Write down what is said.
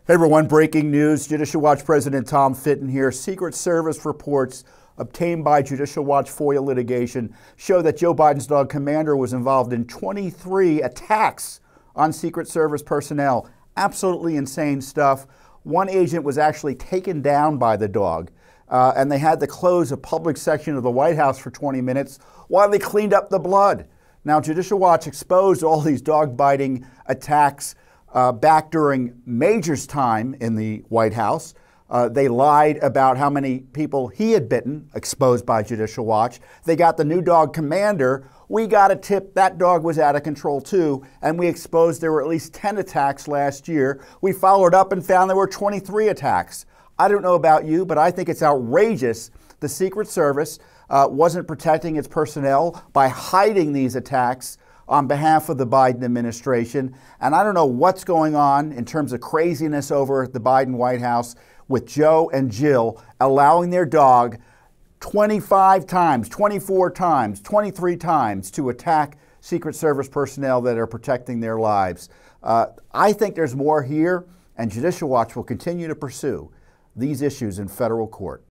Hey everyone, breaking news. Judicial Watch President Tom Fitton here. Secret Service reports obtained by Judicial Watch FOIA litigation show that Joe Biden's dog Commander was involved in 23 attacks on Secret Service personnel. Absolutely insane stuff. One agent was actually taken down by the dog, and they had to close a public section of the White House for 20 minutes while they cleaned up the blood. Now, Judicial Watch exposed all these dog-biting attacks back during Major's time in the White House. They lied about how many people he had bitten, exposed by Judicial Watch. They got the new dog Commander. We got a tip that dog was out of control too, and we exposed there were at least 10 attacks last year. We followed up and found there were 23 attacks. I don't know about you, but I think it's outrageous the Secret Service wasn't protecting its personnel by hiding these attacks on behalf of the Biden administration. And I don't know what's going on in terms of craziness over at the Biden White House with Joe and Jill allowing their dog 25 times, 24 times, 23 times to attack Secret Service personnel that are protecting their lives. I think there's more here, and Judicial Watch will continue to pursue these issues in federal court.